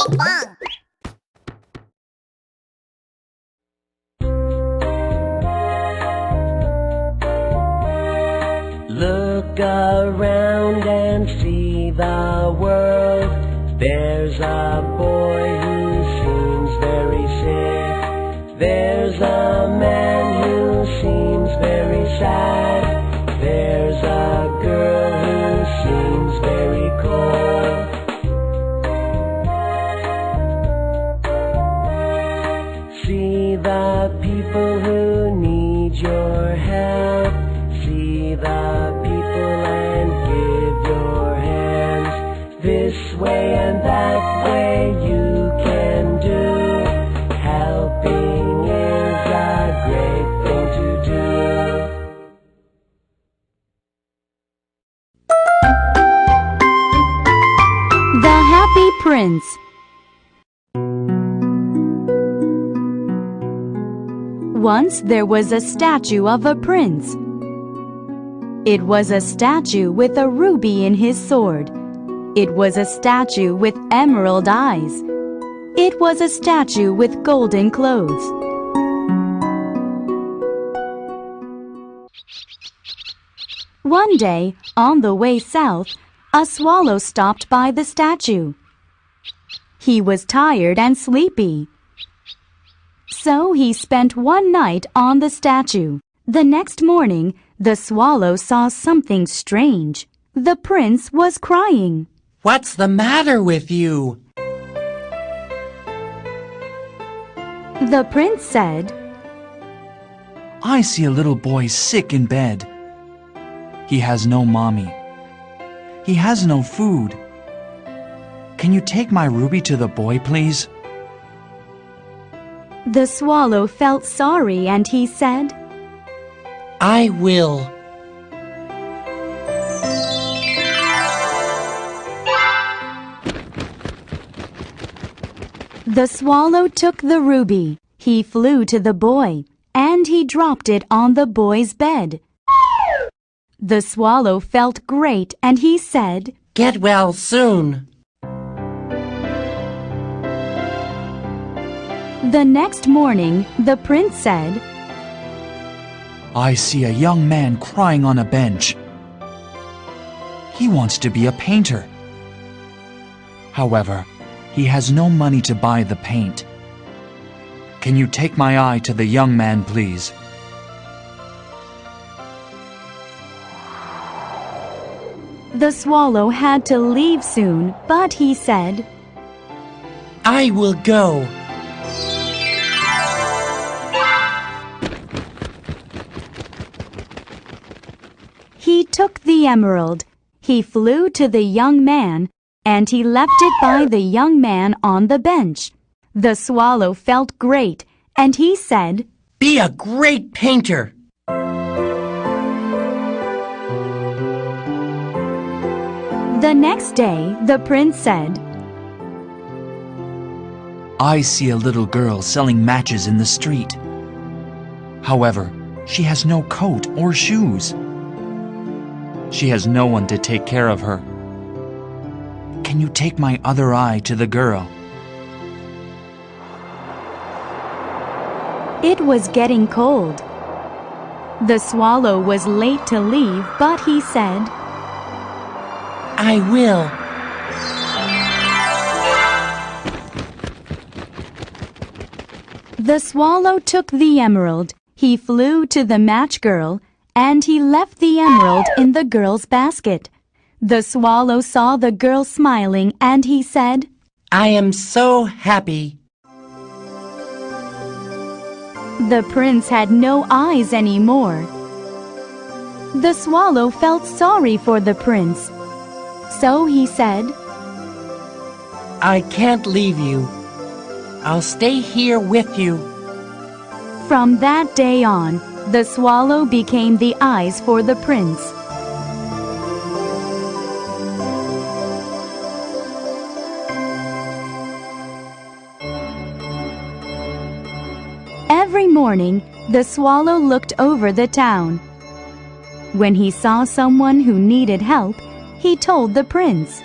Pinkfong. Look around and see the world. There's a boy who seems very sick. There's a man who seems very sad. There's a girl who seems very cold. See the people who need your help. See the people and give your hands. This way and that way you can do. Helping is a great thing to do. The Happy Prince. Once there was a statue of a prince. It was a statue with a ruby in his sword. It was a statue with emerald eyes. It was a statue with golden clothes. One day, on the way south, a swallow stopped by the statue. He was tired and sleepy. So he spent one night on the statue. The next morning, the swallow saw something strange. The prince was crying. What's the matter with you? The prince said, I see a little boy sick in bed. He has no mommy. He has no food. Can you take my ruby to the boy, please? The swallow felt sorry and he said, I will. The swallow took the ruby. He flew to the boy, and he dropped it on the boy's bed. The swallow felt great, and he said, Get well soon. The next morning, the prince said, I see a young man crying on a bench. He wants to be a painter. However, he has no money to buy the paint. Can you take my eye to the young man, please? The swallow had to leave soon, but he said, I will go. He took the emerald. He flew to the young man, and he left it by the young man on the bench. The swallow felt great, and he said, Be a great painter. The next day, the prince said, I see a little girl selling matches in the street. However, she has no coat or shoes. She has no one to take care of her. Can you take my other eye to the girl? It was getting cold. The swallow was late to leave, but he said, I will. The swallow took the emerald. He flew to the match girl, and he left the emerald in the girl's basket. The swallow saw the girl smiling, and he said, I am so happy. The prince had no eyes anymore. The swallow felt sorry for the prince. So he said, I can't leave you. I'll stay here with you. From that day on, the swallow became the eyes for the prince. Every morning, the swallow looked over the town. When he saw someone who needed help, he told the prince.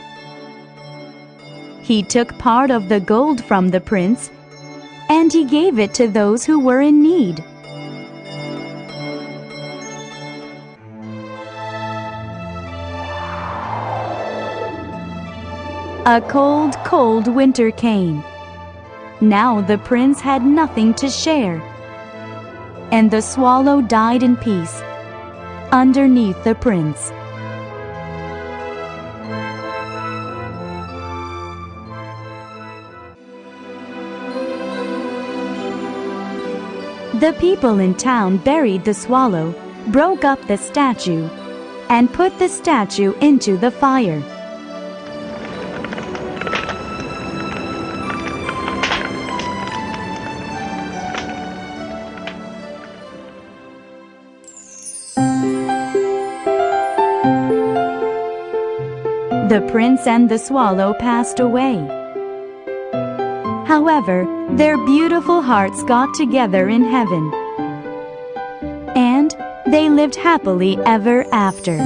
He took part of the gold from the prince, and he gave it to those who were in need. A cold, cold winter came. Now the prince had nothing to share, and the swallow died in peace underneath the prince. The people in town buried the swallow, broke up the statue, and put the statue into the fire. The prince and the swallow passed away. However, their beautiful hearts got together in heaven, and they lived happily ever after.